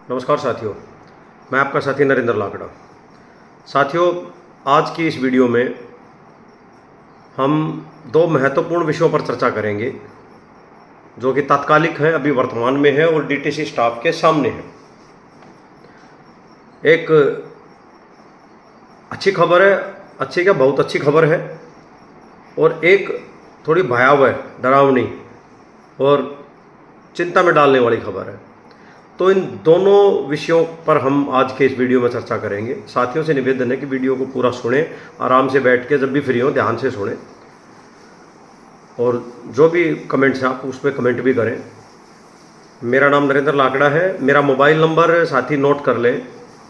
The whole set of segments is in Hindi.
नमस्कार साथियों, मैं आपका साथी नरेंद्र लाकड़ा। साथियों, आज की इस वीडियो में हम दो महत्वपूर्ण विषयों पर चर्चा करेंगे जो कि तात्कालिक हैं, अभी वर्तमान में है और डीटीसी स्टाफ के सामने है। एक अच्छी खबर है, अच्छी क्या बहुत अच्छी खबर है, और एक थोड़ी भयावह, डरावनी और चिंता में डालने वाली खबर है। तो इन दोनों विषयों पर हम आज के इस वीडियो में चर्चा करेंगे। साथियों से निवेदन है कि वीडियो को पूरा सुनें, आराम से बैठ के, जब भी फ्री हो ध्यान से सुनें, और जो भी कमेंट्स हैं आप उस पर कमेंट भी करें। मेरा नाम नरेंद्र लाकड़ा है। मेरा मोबाइल नंबर साथी नोट कर लें,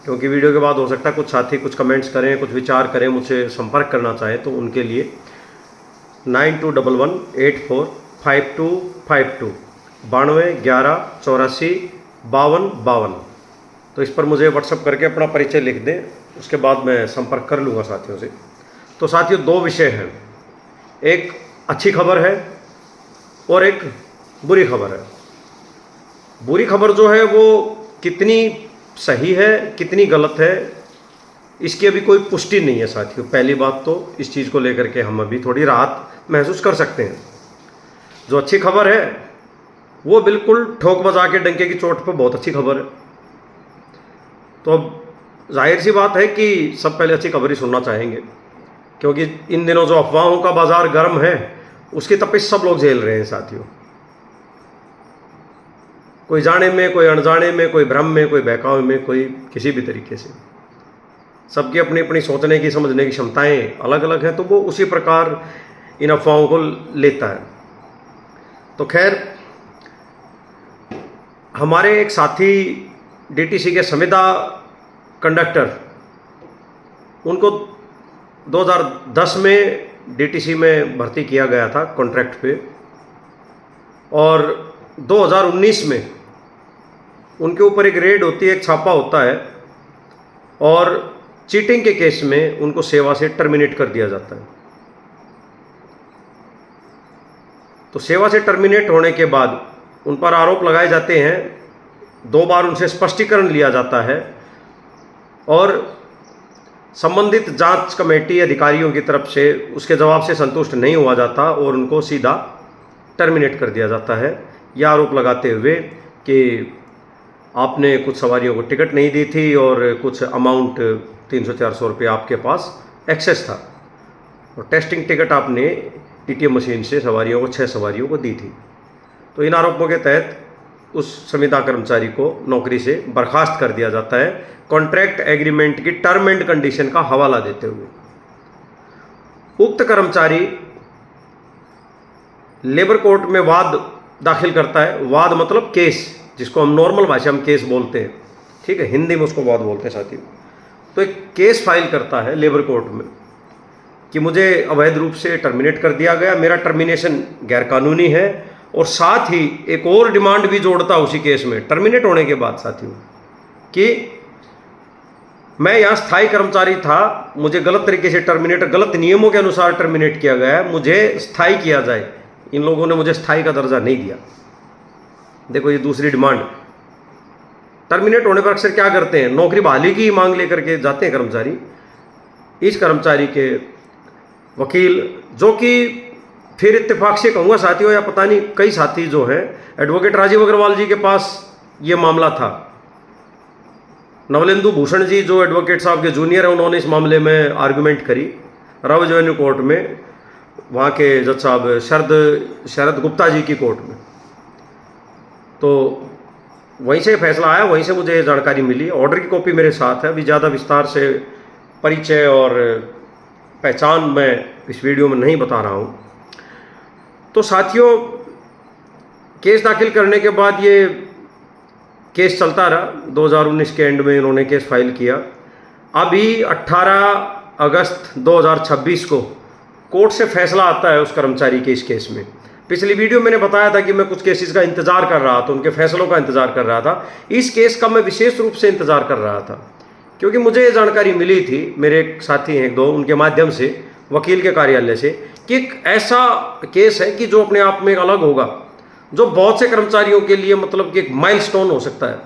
क्योंकि वीडियो के बाद हो सकता है कुछ साथी कुछ कमेंट्स करें, कुछ विचार करें, मुझसे संपर्क करना चाहें, तो उनके लिए 9211845252 9211845252। तो इस पर मुझे व्हाट्सअप करके अपना परिचय लिख दें, उसके बाद मैं संपर्क कर लूँगा साथियों से। तो साथियों, दो विषय हैं, एक अच्छी खबर है और एक बुरी खबर है। बुरी खबर जो है वो कितनी सही है कितनी गलत है, इसकी अभी कोई पुष्टि नहीं है साथियों। पहली बात तो इस चीज़ को लेकर के हम अभी थोड़ी राहत महसूस कर सकते हैं। जो अच्छी खबर है वो बिल्कुल ठोक बजा के डंके की चोट पर बहुत अच्छी खबर है। तो अब जाहिर सी बात है कि सब पहले अच्छी खबर ही सुनना चाहेंगे, क्योंकि इन दिनों जो अफवाहों का बाजार गर्म है उसकी तपिश सब लोग झेल रहे हैं साथियों। कोई जाने में, कोई अनजाने में, कोई भ्रम में, कोई बहकावे में, कोई किसी भी तरीके से। सबकी अपनी अपनी सोचने की, समझने की क्षमताएं अलग अलग हैं, तो वो उसी प्रकार इन अफवाहों को लेता है। तो खैर, हमारे एक साथी डीटीसी के संविदा कंडक्टर, उनको 2010 में डीटीसी में भर्ती किया गया था कॉन्ट्रैक्ट पे, और 2019 में उनके ऊपर एक रेड होती है, एक छापा होता है, और चीटिंग के केस में उनको सेवा से टर्मिनेट कर दिया जाता है। तो सेवा से टर्मिनेट होने के बाद उन पर आरोप लगाए जाते हैं, 2 बार उनसे स्पष्टीकरण लिया जाता है, और संबंधित जांच कमेटी अधिकारियों की तरफ से उसके जवाब से संतुष्ट नहीं हुआ जाता और उनको सीधा टर्मिनेट कर दिया जाता है, यह आरोप लगाते हुए कि आपने कुछ सवारियों को टिकट नहीं दी थी और कुछ अमाउंट 300-400 रुपये आपके पास एक्सेस था, और टेस्टिंग टिकट आपने एटीएम मशीन से सवारियों को 6 सवारियों को दी थी। तो इन आरोपों के तहत उस संविदा कर्मचारी को नौकरी से बर्खास्त कर दिया जाता है, कॉन्ट्रैक्ट एग्रीमेंट की टर्म एंड कंडीशन का हवाला देते हुए। उक्त कर्मचारी लेबर कोर्ट में वाद दाखिल करता है। वाद मतलब केस, जिसको हम नॉर्मल भाषा में केस बोलते हैं, ठीक है, हिंदी में उसको वाद बोलते हैं साथियों। तो एक केस फाइल करता है लेबर कोर्ट में कि मुझे अवैध रूप से टर्मिनेट कर दिया गया, मेरा टर्मिनेशन गैरकानूनी है, और साथ ही एक और डिमांड भी जोड़ता उसी केस में टर्मिनेट होने के बाद साथियों, कि मैं यहाँ स्थायी कर्मचारी था, मुझे गलत तरीके से टर्मिनेट, गलत नियमों के अनुसार टर्मिनेट किया गया है, मुझे स्थायी किया जाए। इन लोगों ने मुझे स्थायी का दर्जा नहीं दिया। देखो, ये दूसरी डिमांड। टर्मिनेट होने पर अक्सर क्या करते हैं, नौकरी बहाली की मांग लेकर के जाते हैं कर्मचारी। इस कर्मचारी के वकील, जो कि फिर इत्तेफाक से कहूँगा साथियों, या पता नहीं कई साथी जो हैं, एडवोकेट राजीव अग्रवाल जी के पास ये मामला था। नवलेंदु भूषण जी जो एडवोकेट साहब के जूनियर हैं, उन्होंने इस मामले में आर्गुमेंट करी रव एवेन्यू कोर्ट में, वहाँ के जज साहब शरद गुप्ता जी की कोर्ट में। तो वहीं से फैसला आया, वहीं से मुझे जानकारी मिली। ऑर्डर की कॉपी मेरे साथ है। अभी ज़्यादा विस्तार से परिचय और पहचान मैं इस वीडियो में नहीं बता रहा हूँ। तो साथियों, केस दाखिल करने के बाद ये केस चलता रहा। 2019 के एंड में इन्होंने केस फाइल किया। अभी 18 अगस्त 2026 को कोर्ट से फैसला आता है उस कर्मचारी के इस केस में। पिछली वीडियो मैंने बताया था कि मैं कुछ केसेस का इंतज़ार कर रहा था, उनके फैसलों का इंतज़ार कर रहा था। इस केस का मैं विशेष रूप से इंतज़ार कर रहा था, क्योंकि मुझे ये जानकारी मिली थी, मेरे एक साथी हैं 1-2, उनके माध्यम से, वकील के कार्यालय से, कि एक ऐसा केस है कि जो अपने आप में अलग होगा, जो बहुत से कर्मचारियों के लिए मतलब कि एक माइलस्टोन हो सकता है।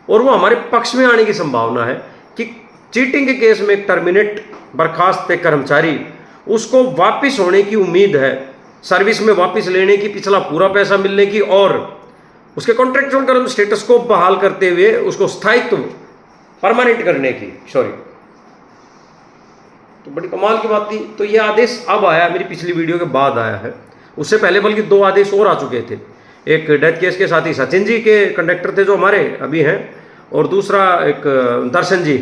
और वो हमारे पक्ष में आने की संभावना है कि चीटिंग के केस में एक टर्मिनेट बर्खास्त एक कर्मचारी, उसको वापस होने की उम्मीद है, सर्विस में वापस लेने की, पिछला पूरा पैसा मिलने की, और उसके कॉन्ट्रेक्चुअल कर्म स्टेटस को बहाल करते हुए उसको स्थायित्व परमानेंट करने की, तो बड़ी कमाल की बात थी। तो ये आदेश अब आया, मेरी पिछली वीडियो के बाद आया है। उससे पहले बल्कि 2 आदेश और आ चुके थे। एक डेथ केस के साथ ही सचिन जी के कंडक्टर थे जो हमारे अभी हैं, और दूसरा एक दर्शन जी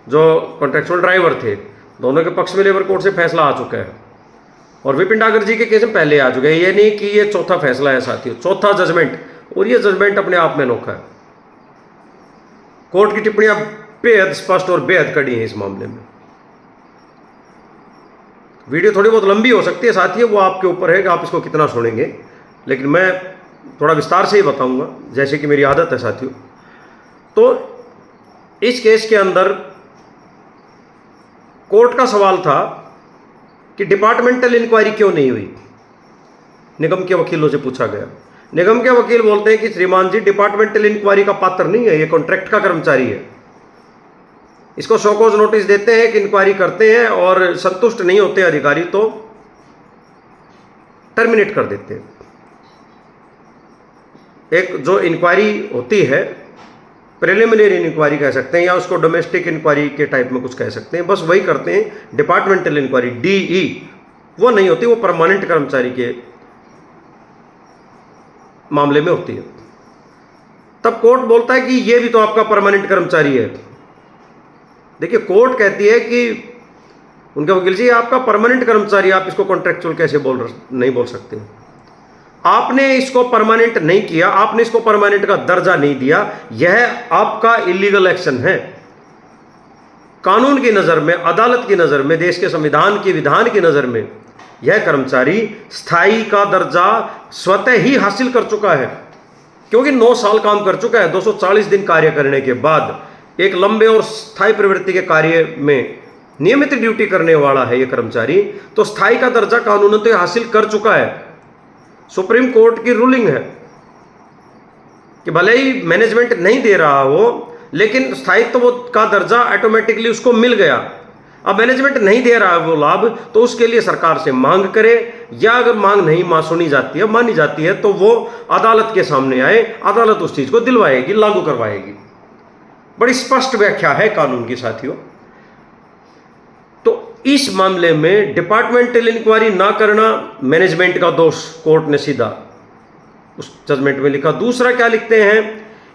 जो कॉन्ट्रेक्चुअल ड्राइवर थे। दोनों के पक्ष में लेबर कोर्ट से फैसला आ चुका है, और विपिन डागर जी के केस में पहले आ चुके हैं। ये नहीं कि ये चौथा फैसला है साथियों, चौथा जजमेंट, और ये जजमेंट अपने आप में अनोखा है। कोर्ट की टिप्पणियां बेहद स्पष्ट और बेहद कड़ी हैं इस मामले में। वीडियो थोड़ी बहुत लंबी हो सकती है साथियों, वो आपके ऊपर है कि आप इसको कितना सुनेंगे, लेकिन मैं थोड़ा विस्तार से ही बताऊंगा जैसे कि मेरी आदत है साथियों। तो इस केस के अंदर कोर्ट का सवाल था कि डिपार्टमेंटल इंक्वायरी क्यों नहीं हुई। निगम के वकीलों से पूछा गया। निगम के वकील बोलते हैं कि श्रीमान जी, डिपार्टमेंटल इंक्वायरी का पात्र नहीं है, ये कॉन्ट्रैक्ट का कर्मचारी है। इसको शोकॉज नोटिस देते हैं कि इंक्वायरी करते हैं, और संतुष्ट नहीं होते अधिकारी तो टर्मिनेट कर देते हैं। एक जो इंक्वायरी होती है, प्रिलिमिनरी इंक्वायरी कह सकते हैं, या उसको डोमेस्टिक इंक्वायरी के टाइप में कुछ कह सकते हैं, बस वही करते हैं। डिपार्टमेंटल इंक्वायरी DE वो नहीं होती, वो परमानेंट कर्मचारी के मामले में होती है। तब कोर्ट बोलता है कि ये भी तो आपका परमानेंट कर्मचारी है। देखिए, कोर्ट कहती है कि उनके वकील जी, आपका परमानेंट कर्मचारी, आप इसको कॉन्ट्रेक्चुअल कैसे नहीं बोल सकते। आपने इसको परमानेंट नहीं किया, आपने इसको परमानेंट का दर्जा नहीं दिया, यह आपका इलीगल एक्शन है। कानून की नज़र में, अदालत की नज़र में, देश के संविधान की विधान की नज़र में यह कर्मचारी स्थायी का दर्जा स्वतः ही हासिल कर चुका है, क्योंकि 9 साल काम कर चुका है। 240 दिन कार्य करने के बाद एक लंबे और स्थायी प्रवृत्ति के कार्य में नियमित ड्यूटी करने वाला है यह कर्मचारी, तो स्थायी का दर्जा कानूनन तो हासिल कर चुका है। सुप्रीम कोर्ट की रूलिंग है कि भले ही मैनेजमेंट नहीं दे रहा हो, लेकिन स्थायित्व का दर्जा ऑटोमेटिकली उसको मिल गया। अब मैनेजमेंट नहीं दे रहा है वो लाभ, तो उसके लिए सरकार से मांग करे, या अगर मांग नहीं सुनी जाती है, मानी जाती है, तो वो अदालत के सामने आए, अदालत उस चीज को दिलवाएगी, लागू करवाएगी। बड़ी स्पष्ट व्याख्या है कानून की साथियों। तो इस मामले में डिपार्टमेंटल इंक्वायरी ना करना मैनेजमेंट का दोष, कोर्ट ने सीधा उस जजमेंट में लिखा। दूसरा क्या लिखते हैं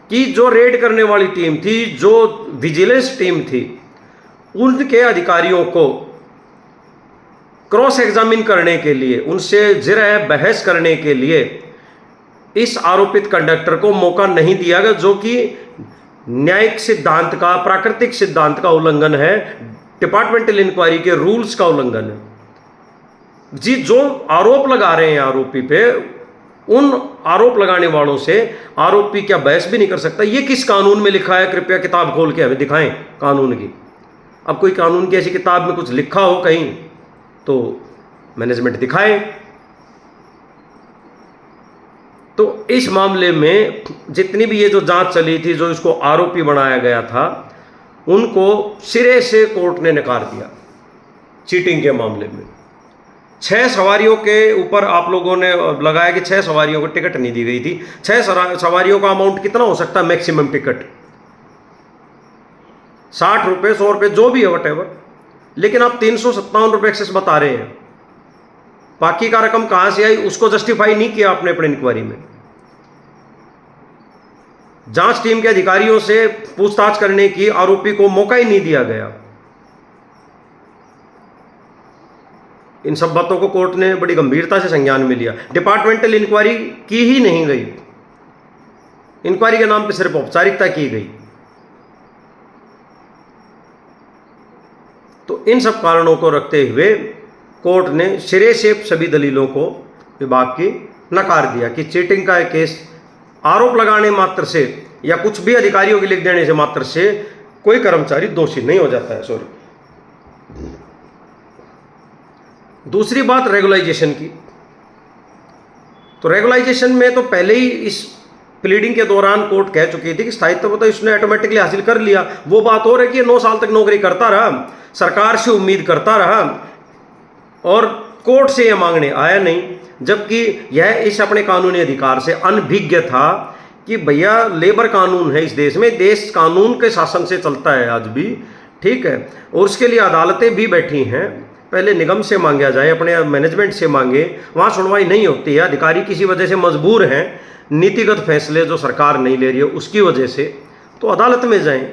कि जो रेड करने वाली टीम थी, जो विजिलेंस टीम थी, उनके अधिकारियों को क्रॉस एग्जामिन करने के लिए, उनसे जिरह बहस करने के लिए इस आरोपित कंडक्टर को मौका नहीं दिया गया, जो कि न्यायिक सिद्धांत का, प्राकृतिक सिद्धांत का उल्लंघन है, डिपार्टमेंटल इंक्वायरी के रूल्स का उल्लंघन है। जी, जो आरोप लगा रहे हैं आरोपी पे, उन आरोप लगाने वालों से आरोपी क्या बहस भी नहीं कर सकता। ये किस कानून में लिखा है? कृपया किताब खोल के हमें दिखाएं कानून की। अब कोई कानून की ऐसी किताब में कुछ लिखा हो कहीं तो मैनेजमेंट दिखाए। तो इस मामले में जितनी भी ये जो जांच चली थी, जो इसको आरोपी बनाया गया था, उनको सिरे से कोर्ट ने नकार दिया चीटिंग के मामले में। 6 सवारियों के ऊपर आप लोगों ने लगाया कि 6 सवारियों को टिकट नहीं दी गई थी। 6 सवारियों का अमाउंट कितना हो सकता है मैक्सिमम टिकट? 60 रुपये, 100 रुपये, जो भी है वटेवर, लेकिन आप 357 रुपये एक्सेस बता रहे हैं। बाकी का रकम कहां से आई उसको जस्टिफाई नहीं किया आपने अपने इंक्वायरी में। जांच टीम के अधिकारियों से पूछताछ करने की आरोपी को मौका ही नहीं दिया गया। इन सब बातों को कोर्ट ने बड़ी गंभीरता से संज्ञान में लिया। डिपार्टमेंटल इंक्वायरी की ही नहीं गई, इंक्वायरी के नाम पे सिर्फ औपचारिकता की गई। तो इन सब कारणों को रखते हुए कोर्ट ने सिरे से सभी दलीलों को विभाग की नकार दिया कि चीटिंग का केस आरोप लगाने मात्र से या कुछ भी अधिकारियों के लिख देने से मात्र से कोई कर्मचारी दोषी नहीं हो जाता है। सॉरी। दूसरी बात रेगुलाइजेशन की। तो रेगुलाइजेशन में तो पहले ही इस प्लीडिंग के दौरान कोर्ट कह चुकी थी कि स्थायित्व तो इसने ऑटोमेटिकली हासिल कर लिया। वो बात और है कि 9 साल तक नौकरी करता रहा, सरकार से उम्मीद करता रहा और कोर्ट से यह मांगने आया नहीं, जबकि यह इस अपने कानूनी अधिकार से अनभिज्ञ था कि भैया लेबर कानून है इस देश में, देश कानून के शासन से चलता है आज भी, ठीक है, और उसके लिए अदालतें भी बैठी हैं। पहले निगम से मांगा जाए, अपने मैनेजमेंट से मांगे, वहाँ सुनवाई नहीं होती है, अधिकारी किसी वजह से मजबूर हैं, नीतिगत फैसले जो सरकार नहीं ले रही है उसकी वजह से, तो अदालत में जाएं।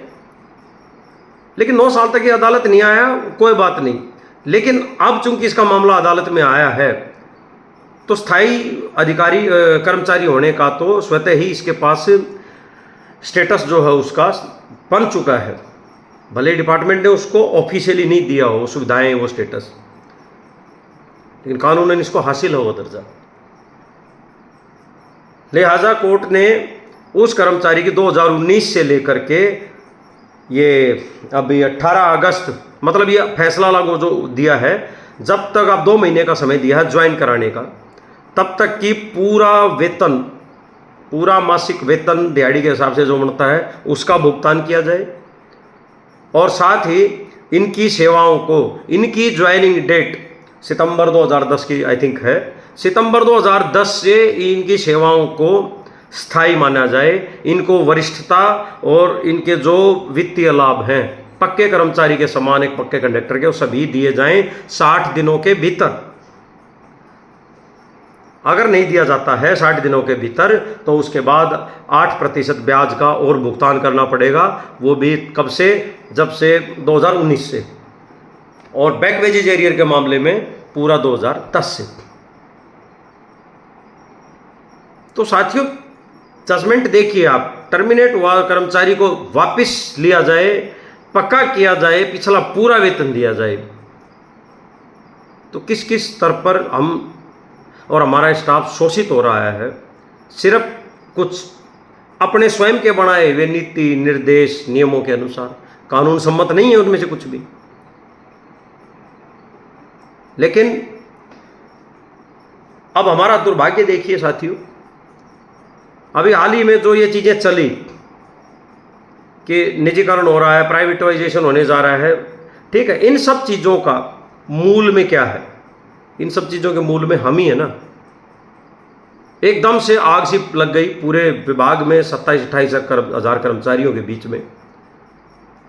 लेकिन 9 साल तक ये अदालत नहीं आया, कोई बात नहीं, लेकिन अब चूंकि इसका मामला अदालत में आया है तो स्थायी अधिकारी कर्मचारी होने का तो स्वतः ही इसके पास स्टेटस जो है उसका बन चुका है, भले डिपार्टमेंट ने उसको ऑफिशियली नहीं दिया हो सुविधाएं, वो स्टेटस, लेकिन कानूनन इसको हासिल हो वो दर्जा। लिहाजा कोर्ट ने उस कर्मचारी की 2019 से लेकर के ये अभी 18 अगस्त, मतलब ये फैसला लागू जो दिया है, जब तक आप 2 महीने का समय दिया है ज्वाइन कराने का, तब तक की पूरा वेतन, पूरा मासिक वेतन दिहाड़ी के हिसाब से जो बनता है उसका भुगतान किया जाए, और साथ ही इनकी सेवाओं को, इनकी ज्वाइनिंग डेट सितंबर 2010 की आई थिंक है, सितंबर 2010 से इनकी सेवाओं को स्थायी माना जाए, इनको वरिष्ठता और इनके जो वित्तीय लाभ हैं पक्के कर्मचारी के समान, एक पक्के कंडक्टर के, वो सभी दिए जाएं 60 दिनों के भीतर। अगर नहीं दिया जाता है 60 दिनों के भीतर तो उसके बाद 8% ब्याज का और भुगतान करना पड़ेगा, वो भी कब से, जब से 2019 से, और बैक वेजेज एरियर के मामले में पूरा 2010 से। तो साथियों जजमेंट देखिए आप, टर्मिनेट हुआ कर्मचारी को वापस लिया जाए, पक्का किया जाए, पिछला पूरा वेतन दिया जाए, तो किस किस स्तर पर हम और हमारा स्टाफ शोषित हो रहा है। सिर्फ कुछ अपने स्वयं के बनाए हुए नीति निर्देश नियमों के अनुसार, कानून सम्मत नहीं है उनमें से कुछ भी। लेकिन अब हमारा दुर्भाग्य देखिए साथियों, अभी हाल ही में जो ये चीजें चली कि निजीकरण हो रहा है, प्राइवेटाइजेशन होने जा रहा है, ठीक है, इन सब चीजों का मूल में क्या है? इन सब चीज़ों के मूल में हम ही है ना। एकदम से आग सी लग गई पूरे विभाग में 27-28 हज़ार कर्मचारियों के बीच में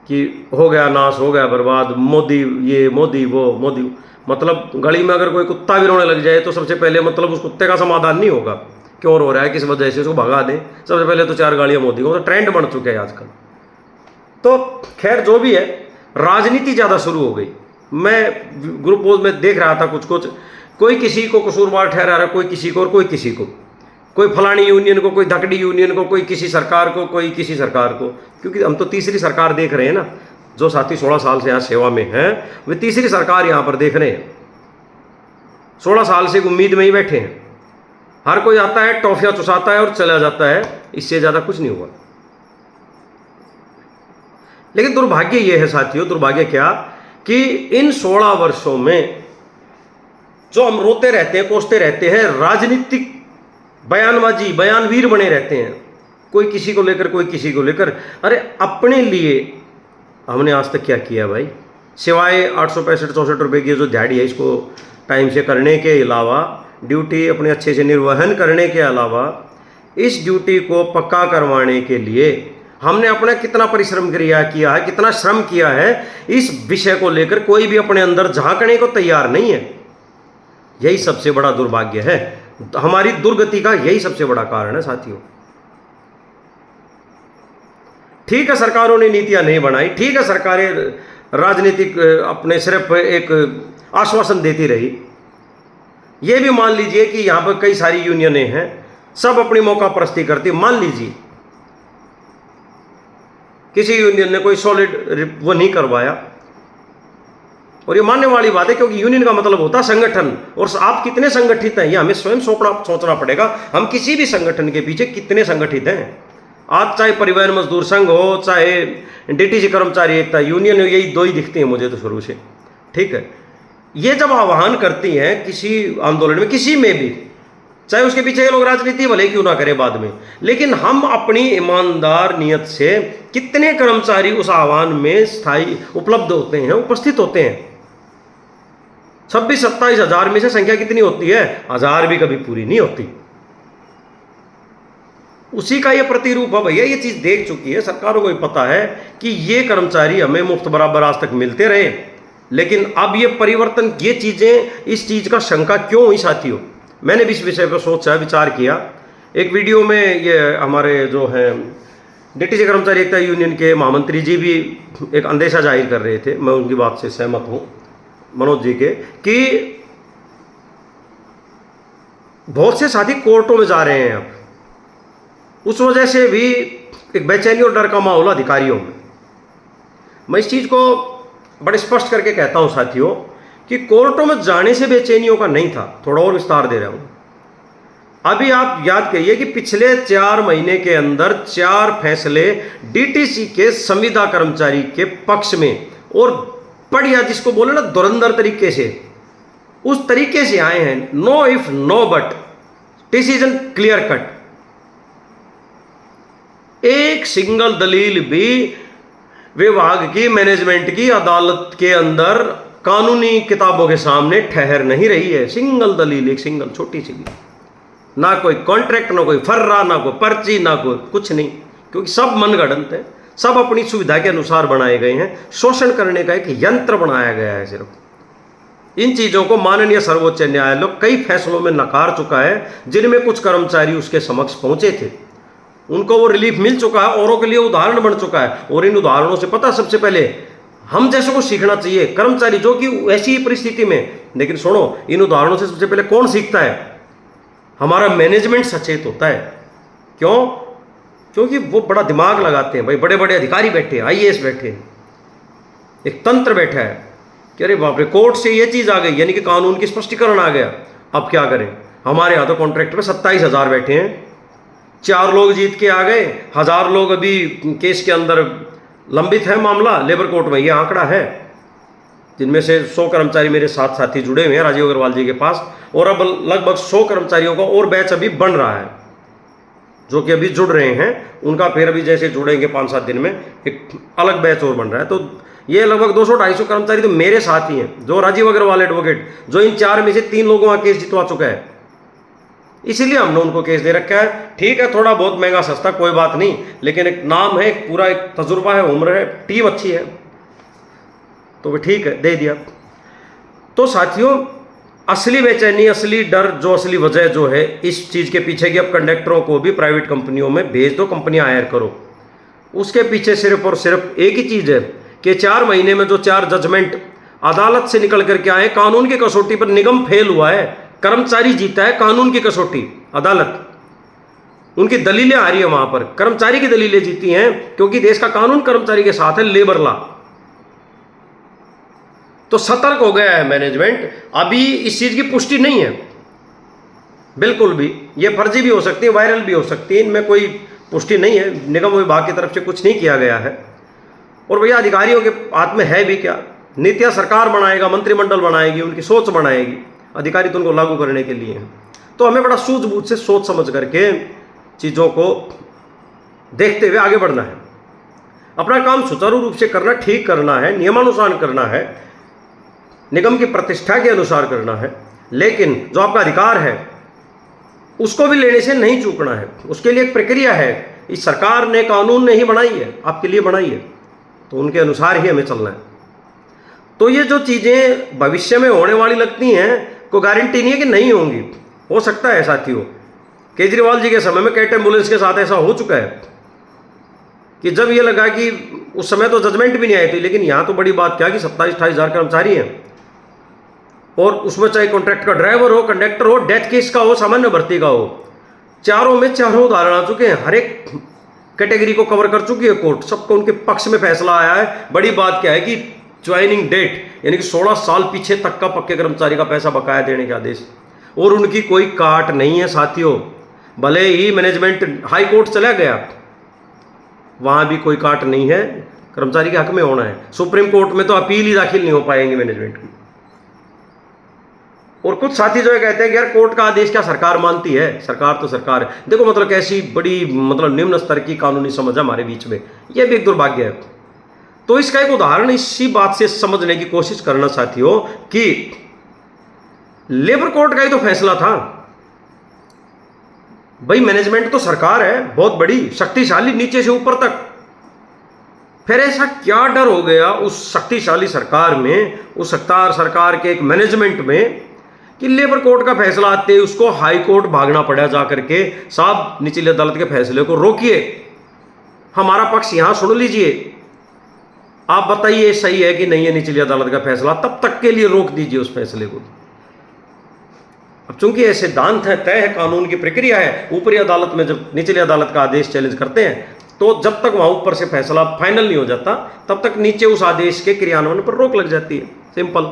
कि हो गया नाश, हो गया बर्बाद, मोदी ये, मोदी वो, मोदी। मतलब गली में अगर कोई कुत्ता भी रोने लग जाए तो सबसे पहले मतलब उस कुत्ते का समाधान नहीं होगा, क्यों रो रहा है, किस वजह से, उसको भगा दें, सबसे पहले तो 4 गालियाँ मोदी को। तो ट्रेंड बन चुके हैं आजकल। तो खैर जो भी है, राजनीति ज़्यादा शुरू हो गई। मैं ग्रुप पोस्ट में देख रहा था कुछ कोई किसी को कसूरवार ठहरा रहा, कोई किसी को और कोई किसी को, कोई फलानी यूनियन को, कोई धकड़ी यूनियन को, कोई किसी सरकार को, कोई किसी सरकार को। क्योंकि हम तो तीसरी सरकार देख रहे हैं ना, जो साथी 16 साल से यहाँ सेवा में हैं वे तीसरी सरकार यहाँ पर देख रहे हैं। 16 साल से उम्मीद में ही बैठे हैं। हर कोई आता है, टॉफियाँ चुसाता है और चला जाता है, इससे ज़्यादा कुछ नहीं हुआ। लेकिन दुर्भाग्य ये है साथियों, दुर्भाग्य क्या कि इन 16 वर्षों में जो हम रोते रहते हैं, कोसते रहते हैं, राजनीतिक बयानबाजी, बयानवीर बने रहते हैं, कोई किसी को लेकर, कोई किसी को लेकर। अरे अपने लिए हमने आज तक क्या किया भाई, सिवाय 865-64 रुपये की जो दिहाड़ी है इसको टाइम से करने के अलावा, ड्यूटी अपने अच्छे से निर्वहन करने के अलावा, इस ड्यूटी को पक्का करवाने के लिए हमने अपना कितना परिश्रम किया है, कितना श्रम किया है, इस विषय को लेकर कोई भी अपने अंदर झांकने को तैयार नहीं है। यही सबसे बड़ा दुर्भाग्य है, हमारी दुर्गति का यही सबसे बड़ा कारण है साथियों। ठीक है सरकारों ने नीतियां नहीं बनाई, ठीक है सरकारें राजनीतिक अपने सिर्फ एक आश्वासन देती रही। ये भी मान लीजिए कि यहां पर कई सारी यूनियनें हैं, सब अपनी मौका परस्ती करती। मान लीजिए किसी यूनियन ने कोई सॉलिड वो नहीं करवाया, और ये मानने वाली बात है क्योंकि यूनियन का मतलब होता है संगठन, और आप कितने संगठित हैं ये हमें स्वयं सोचना पड़ेगा। हम किसी भी संगठन के पीछे कितने संगठित हैं। आज चाहे परिवहन मजदूर संघ हो, चाहे डीटीसी कर्मचारी एकता यूनियन हो, यही 2 ही दिखती हैं मुझे तो शुरू से। ठीक है, ये जब आह्वान करती हैं किसी आंदोलन में, किसी में भी, चाहे उसके पीछे ये लोग राजनीति भले क्यों ना करें बाद में, लेकिन हम अपनी ईमानदार नियत से कितने कर्मचारी उस आह्वान में स्थायी उपलब्ध होते हैं, उपस्थित होते हैं। 26-27 हजार में से संख्या कितनी होती है? 1000 भी कभी पूरी नहीं होती। उसी का ये प्रतिरूप है भैया। ये चीज देख चुकी है, सरकारों को भी पता है कि ये कर्मचारी हमें मुफ्त बराबर आज तक मिलते रहे, लेकिन अब ये परिवर्तन, ये चीजें, इस चीज का शंका क्यों हुई साथियों? मैंने भी इस विषय पर सोचा, विचार किया। एक वीडियो में ये हमारे जो हैं डीटीसी कर्मचारी एकता यूनियन के महामंत्री जी भी एक अंदेशा जाहिर कर रहे थे, मैं उनकी बात से सहमत हूं, मनोज जी के, कि बहुत से साथी कोर्टों में जा रहे हैं अब, उस वजह से भी एक बेचैनी और डर का माहौल अधिकारियों में। मैं इस चीज को बड़े स्पष्ट करके कहता हूं साथियों कि कोर्टों में जाने से बेचैनियों का नहीं था। थोड़ा और विस्तार दे रहा हूं। अभी आप याद करिए कि पिछले 4 महीने के अंदर 4 फैसले डीटीसी के संविदा कर्मचारी के पक्ष में, और बढ़िया जिसको बोले ना धुरंधर तरीके से, उस तरीके से आए हैं। No if no but, decision clear cut. एक सिंगल दलील भी विभाग की, मैनेजमेंट की, अदालत के अंदर कानूनी किताबों के सामने ठहर नहीं रही है। सिंगल दलील, एक सिंगल छोटी सी, ना कोई कॉन्ट्रैक्ट, ना कोई फर्रा, ना कोई पर्ची, ना कोई कुछ नहीं, क्योंकि सब मनगढ़ंत है, सब अपनी सुविधा के अनुसार बनाए गए हैं। शोषण करने का एक यंत्र बनाया गया है सिर्फ। इन चीजों को माननीय सर्वोच्च न्यायालय कई फैसलों में नकार चुका है, जिनमें कुछ कर्मचारी उसके समक्ष पहुंचे थे, उनको वो रिलीफ मिल चुका है, औरों के लिए उदाहरण बन चुका है। और इन उदाहरणों से पता, सबसे पहले हम जैसे को सीखना चाहिए, कर्मचारी जो कि ऐसी ही परिस्थिति में। लेकिन सुनो, इन उदाहरणों से सबसे पहले कौन सीखता है? हमारा मैनेजमेंट सचेत होता है। क्यों? क्योंकि वो बड़ा दिमाग लगाते हैं भाई। बड़े बड़े अधिकारी बैठे हैं, IAS बैठे हैं, एक तंत्र बैठा है कि अरे बाप रे, कोर्ट से ये चीज आ गई, यानी कि कानून की स्पष्टीकरण आ गया, अब क्या करें? हमारे यहाँ तो कॉन्ट्रैक्ट में 27 हजार बैठे हैं, 4 लोग जीत के आ गए, 1000 लोग अभी केस के अंदर लंबित है मामला लेबर कोर्ट में, ये आंकड़ा है, जिनमें से 100 कर्मचारी मेरे साथ साथी जुड़े हुए हैं राजीव अग्रवाल जी के पास, और अब लगभग 100 कर्मचारियों का और बैच अभी बन रहा है, जो कि अभी जुड़ रहे हैं। उनका फिर अभी जैसे जुड़ेंगे 5-7 दिन में एक अलग बैच और बन रहा है। तो ये लगभग 200-250 कर्मचारी तो मेरे साथ ही हैं, जो राजीव अग्रवाल एडवोकेट, जो इन 4 में से 3 लोगों का केस जितवा चुका है। इसीलिए हमने उनको केस दे रखा है। ठीक है, थोड़ा बहुत महंगा सस्ता कोई बात नहीं, लेकिन एक नाम है, एक पूरा एक तजुर्बा है, उम्र है, टीम अच्छी है, तो भी ठीक है, दे दिया। तो साथियों, असली बेचैनी, असली डर, जो असली वजह जो है इस चीज़ के पीछे कि अब कंडक्टरों को भी प्राइवेट कंपनियों में भेज दो, कंपनियां हायर करो, उसके पीछे सिर्फ और सिर्फ एक ही चीज़ है कि 4 महीने में जो 4 जजमेंट अदालत से निकल करके आए, कानून की कसौटी पर निगम फेल हुआ है, कर्मचारी जीता है कानून की कसौटी, अदालत उनकी दलीलें आ रही है वहां पर, कर्मचारी की दलीलें जीती हैं, क्योंकि देश का कानून कर्मचारी के साथ है, लेबर लॉ। तो सतर्क हो गया है मैनेजमेंट। अभी इस चीज की पुष्टि नहीं है बिल्कुल भी, ये फर्जी भी हो सकती है, वायरल भी हो सकती है, इनमें कोई पुष्टि नहीं है, निगम विभाग की तरफ से कुछ नहीं किया गया है। और भैया अधिकारियों के हाथ में है भी क्या? नीतियां सरकार बनाएगा, मंत्रिमंडल बनाएगी, उनकी सोच बनाएगी, अधिकारी तो उनको लागू करने के लिए हैं। तो हमें बड़ा सूझबूझ से सोच समझ करके चीज़ों को देखते हुए आगे बढ़ना है, अपना काम सुचारू रूप से करना, ठीक करना है, नियमानुसार करना है, निगम की प्रतिष्ठा के अनुसार करना है, लेकिन जो आपका अधिकार है उसको भी लेने से नहीं चूकना है। उसके लिए एक प्रक्रिया है, इस सरकार ने, कानून ने ही बनाई है, आपके लिए बनाई है, तो उनके अनुसार ही हमें चलना है। तो ये जो चीज़ें भविष्य में होने वाली लगती हैं, कोई गारंटी नहीं है कि नहीं होंगी, हो सकता है साथियों। केजरीवाल जी के समय में कैट एम्बुलेंस के साथ ऐसा हो चुका है कि जब ये लगा कि उस समय तो जजमेंट भी नहीं आई थी, लेकिन यहाँ तो बड़ी बात क्या कि 27-28 हजार कर्मचारी हैं, और उसमें चाहे कॉन्ट्रैक्ट का ड्राइवर हो, कंडक्टर हो, डेथ केस का हो, सामान्य भर्ती का हो, चारों में चारों उदाहरण आ चुके हैं, हर एक कैटेगरी को कवर कर चुकी है कोर्ट, सबको उनके पक्ष में फैसला आया है। बड़ी बात क्या है कि ज्वाइनिंग डेट यानी कि 16 साल पीछे तक का पक्के कर्मचारी का पैसा बकाया देने के आदेश, और उनकी कोई काट नहीं है साथियों। भले ही मैनेजमेंट हाई कोर्ट चला गया, वहां भी कोई काट नहीं है, कर्मचारी के हक में होना है। सुप्रीम कोर्ट में तो अपील ही दाखिल नहीं हो पाएंगे मैनेजमेंट की। और कुछ साथी जो है कहते हैं कि यार कोर्ट का आदेश क्या सरकार मानती है, सरकार तो सरकार है। देखो मतलब कैसी बड़ी मतलब निम्न स्तर की कानूनी समझ है हमारे बीच में, यह भी एक दुर्भाग्य है। तो इसका एक उदाहरण इसी बात से समझने की कोशिश करना साथियों कि लेबर कोर्ट का ही तो फैसला था भाई, मैनेजमेंट तो सरकार है बहुत बड़ी शक्तिशाली नीचे से ऊपर तक, फिर ऐसा क्या डर हो गया उस शक्तिशाली सरकार में, उस सत्तार सरकार के एक मैनेजमेंट में, कि लेबर कोर्ट का फैसला आते ही उसको हाई कोर्ट भागना पड़ा जाकर के, साहब निचली अदालत के फैसले को रोकिए, हमारा पक्ष यहां सुन लीजिए, आप बताइए सही है कि नहीं है निचली अदालत का फैसला, तब तक के लिए रोक दीजिए उस फैसले को। अब चूंकि ये सिद्धांत है, तय है, कानून की प्रक्रिया है, ऊपरी अदालत में जब निचली अदालत का आदेश चैलेंज करते हैं तो जब तक वहां ऊपर से फैसला फाइनल नहीं हो जाता तब तक नीचे उस आदेश के क्रियान्वयन पर रोक लग जाती है, सिंपल।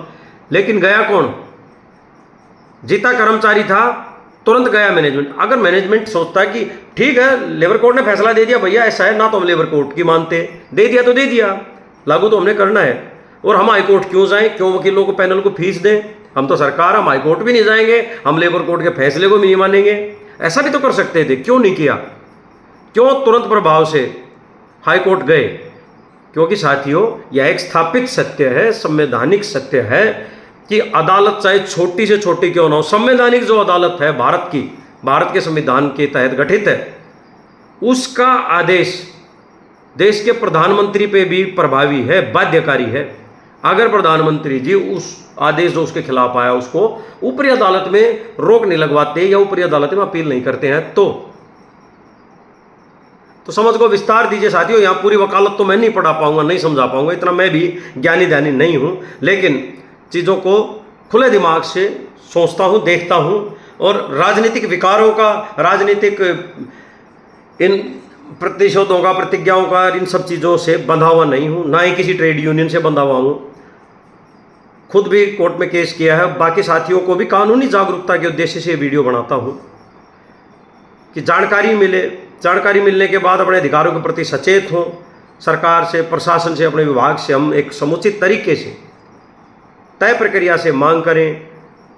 लेकिन गया कौन? जीता कर्मचारी था, तुरंत गया मैनेजमेंट। अगर मैनेजमेंट सोचता है कि ठीक है लेबर कोर्ट ने फैसला दे दिया भैया ऐसा है ना, तो हम लेबर कोर्ट की मानते, दे दिया तो दे दिया, लागू तो हमने करना है, और हम हाई कोर्ट क्यों जाएं, क्यों वकीलों को पैनल को फीस दें, हम तो सरकार, हम हाई कोर्ट भी नहीं जाएंगे, हम लेबर कोर्ट के फैसले को भी नहीं मानेंगे, ऐसा भी तो कर सकते थे, क्यों नहीं किया? क्यों तुरंत प्रभाव से हाई कोर्ट गए? क्योंकि साथियों यह एक स्थापित सत्य है, संवैधानिक सत्य है कि अदालत चाहे छोटी से छोटी क्यों ना हो, संवैधानिक जो अदालत है भारत की, भारत के संविधान के तहत गठित है, उसका आदेश देश के प्रधानमंत्री पे भी प्रभावी है, बाध्यकारी है। अगर प्रधानमंत्री जी उस आदेश जो उसके खिलाफ आया उसको ऊपरी अदालत में रोक नहीं लगवाते या ऊपरी अदालत में अपील नहीं करते हैं तो समझ को विस्तार दीजिए साथियों। यहां पूरी वकालत तो मैं नहीं पढ़ा पाऊंगा, नहीं समझा पाऊंगा, इतना मैं भी ज्ञानी ध्यानी नहीं हूं, लेकिन चीज़ों को खुले दिमाग से सोचता हूं, देखता हूं, और राजनीतिक विकारों का, राजनीतिक इन प्रतिशोधों का, प्रतिज्ञाओं का, इन सब चीज़ों से बंधा हुआ नहीं हूं, ना ही किसी ट्रेड यूनियन से बंधा हुआ हूं। खुद भी कोर्ट में केस किया है, बाकी साथियों को भी कानूनी जागरूकता के उद्देश्य से वीडियो बनाता हूं कि जानकारी मिले, जानकारी मिलने के बाद अपने अधिकारों के प्रति सचेत हों, सरकार से, प्रशासन से, अपने विभाग से हम एक समुचित तरीके से तय प्रक्रिया से मांग करें।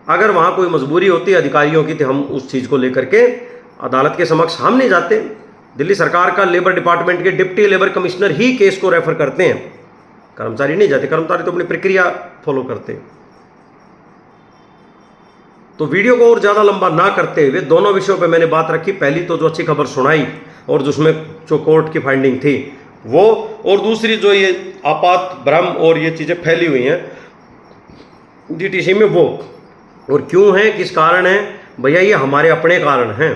अगर वहाँ कोई मजबूरी होती है अधिकारियों की तो हम उस चीज़ को लेकर के अदालत के समक्ष हम नहीं जाते, दिल्ली सरकार का लेबर डिपार्टमेंट के डिप्टी लेबर कमिश्नर ही केस को रेफर करते हैं, कर्मचारी नहीं जाते, कर्मचारी तो अपनी प्रक्रिया फॉलो करते हैं। तो वीडियो को और ज़्यादा लंबा ना करते हुए दोनों विषयों पे मैंने बात रखी। पहली तो जो अच्छी खबर सुनाई और जिसमें जो कोर्ट की फाइंडिंग थी वो, और दूसरी जो ये आपात भ्रम और ये चीज़ें फैली हुई हैं डीटीसी में वो, और क्यों है, किस कारण है, भैया ये हमारे अपने कारण हैं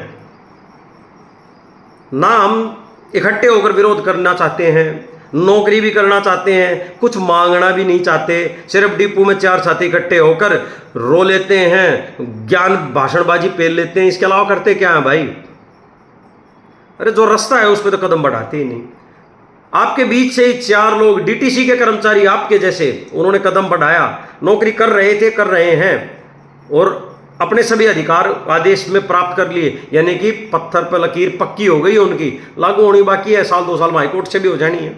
ना। हम इकट्ठे होकर विरोध करना चाहते हैं, नौकरी भी करना चाहते हैं, कुछ मांगना भी नहीं चाहते, सिर्फ डिपो में चार साथी इकट्ठे होकर रो लेते हैं, ज्ञान भाषणबाजी पेल लेते हैं, इसके अलावा करते क्या है भाई? अरे जो रास्ता है उस पर तो कदम बढ़ाते ही नहीं। आपके बीच से ही चार लोग डीटीसी के कर्मचारी आपके जैसे, उन्होंने कदम बढ़ाया, नौकरी कर रहे थे, कर रहे हैं, और अपने सभी अधिकार आदेश में प्राप्त कर लिए, यानी कि पत्थर पर लकीर पक्की हो गई उनकी, लागू होनी बाकी है, साल 2 साल में हाईकोर्ट से भी हो जानी है।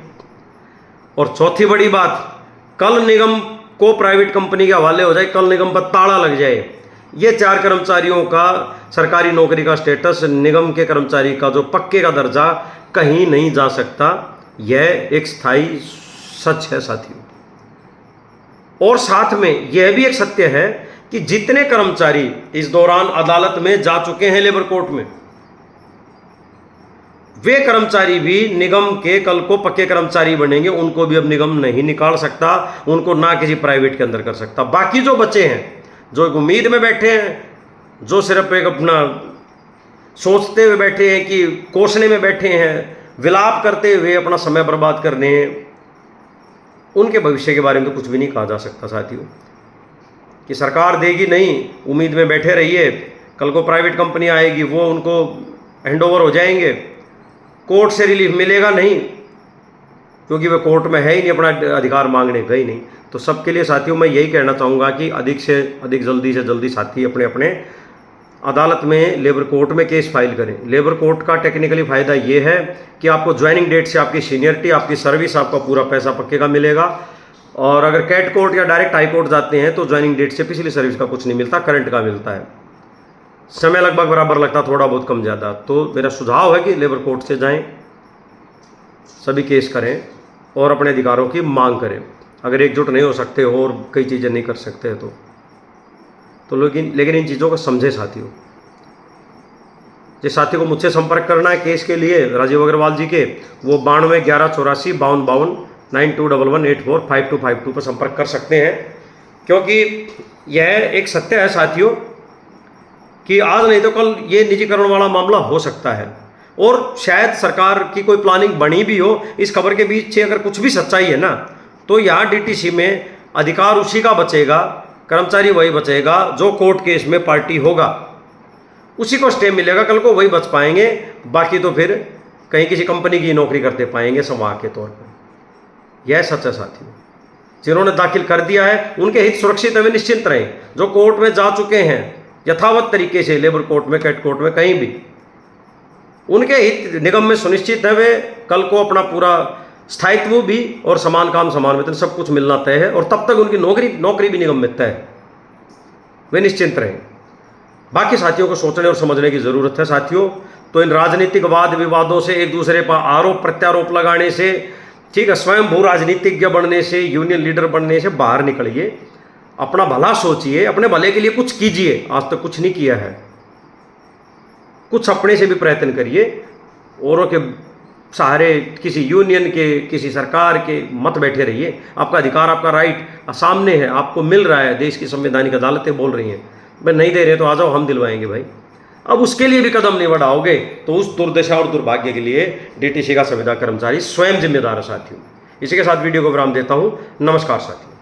और चौथी बड़ी बात, कल निगम को प्राइवेट कंपनी के हवाले हो जाए, कल निगम पर ताला लग जाए, ये 4 कर्मचारियों का सरकारी नौकरी का स्टेटस, निगम के कर्मचारी का जो पक्के का दर्जा कहीं नहीं जा सकता, यह एक स्थायी सच है साथियों। और साथ में यह भी एक सत्य है कि जितने कर्मचारी इस दौरान अदालत में जा चुके हैं लेबर कोर्ट में, वे कर्मचारी भी निगम के कल को पक्के कर्मचारी बनेंगे, उनको भी अब निगम नहीं निकाल सकता, उनको ना किसी प्राइवेट के अंदर कर सकता। बाकी जो बचे हैं, जो एक उम्मीद में बैठे हैं, जो सिर्फ एक अपना सोचते हुए बैठे हैं, कि कोसने में बैठे हैं, विलाप करते हुए अपना समय बर्बाद करने हैं, उनके भविष्य के बारे में तो कुछ भी नहीं कहा जा सकता साथियों। कि सरकार देगी नहीं, उम्मीद में बैठे रहिए, कल को प्राइवेट कंपनी आएगी, वो उनको हैंडओवर हो जाएंगे, कोर्ट से रिलीफ मिलेगा नहीं, क्योंकि वे कोर्ट में है ही नहीं, अपना अधिकार मांगने गए नहीं। तो सबके लिए साथियों मैं यही कहना चाहूँगा कि अधिक से अधिक, जल्दी से जल्दी साथी अपने अपने अदालत में, लेबर कोर्ट में केस फाइल करें। लेबर कोर्ट का टेक्निकली फ़ायदा ये है कि आपको ज्वाइनिंग डेट से आपकी सीनियरिटी, आपकी सर्विस, आपका पूरा पैसा पक्के का मिलेगा, और अगर कैट कोर्ट या डायरेक्ट हाई कोर्ट जाते हैं तो ज्वाइनिंग डेट से पिछली सर्विस का कुछ नहीं मिलता, करंट का मिलता है। समय लगभग बराबर लगता, थोड़ा बहुत कम ज़्यादा। तो मेरा सुझाव है कि लेबर कोर्ट से जाएं, सभी केस करें और अपने अधिकारों की मांग करें। अगर एकजुट नहीं हो सकते हो और कई चीज़ें नहीं कर सकते तो लेकिन इन चीज़ों को समझे साथियों। जिस साथी को मुझसे संपर्क करना है केस के लिए राजीव अग्रवाल जी के, वो 92118452119211845252 पर संपर्क कर सकते हैं। क्योंकि यह एक सत्य है साथियों कि आज नहीं तो कल ये निजीकरण वाला मामला हो सकता है, और शायद सरकार की कोई प्लानिंग बनी भी हो। इस खबर के बीच अगर कुछ भी सच्चाई है ना, तो यहाँ डीटीसी में अधिकार उसी का बचेगा, कर्मचारी वही बचेगा जो कोर्ट केस में पार्टी होगा, उसी को स्टे मिलेगा, कल को वही बच पाएंगे। बाकी तो फिर कहीं किसी कंपनी की नौकरी करते पाएंगे समूह के तौर पर। यह सच है साथियों। जिन्होंने दाखिल कर दिया है उनके हित सुरक्षित है, वे निश्चिंत रहें। जो कोर्ट में जा चुके हैं यथावत तरीके से, लेबर कोर्ट में, कैट कोर्ट में, कहीं भी, उनके हित निगम में सुनिश्चित है। वे कल को अपना पूरा स्थायित्व भी और समान काम समान वेतन सब कुछ मिलना तय है, और तब तक उनकी नौकरी भी निगम में तय है। वे निश्चिंत रहें। बाकी साथियों को सोचने और समझने की ज़रूरत है साथियों। तो इन राजनीतिक वाद विवादों से, एक दूसरे पर आरोप प्रत्यारोप लगाने से, ठीक है, स्वयं भू राजनीतिज्ञ बनने से, यूनियन लीडर बनने से बाहर निकलिए। अपना भला सोचिए, अपने भले के लिए कुछ कीजिए। आज तक कुछ नहीं किया है, कुछ अपने से भी प्रयत्न करिए। औरों के सहारे, किसी यूनियन के, किसी सरकार के मत बैठे रहिए। आपका अधिकार, आपका राइट सामने है, आपको मिल रहा है। देश की संवैधानिक अदालतें बोल रही हैं, भाई नहीं दे रहे तो आ जाओ, हम दिलवाएंगे भाई। अब उसके लिए भी कदम नहीं बढ़ाओगे तो उस दुर्दशा और दुर्भाग्य के लिए डीटीसी का संविदा कर्मचारी स्वयं जिम्मेदार है साथियों। इसी के साथ वीडियो को विराम देता हूं। नमस्कार साथियों।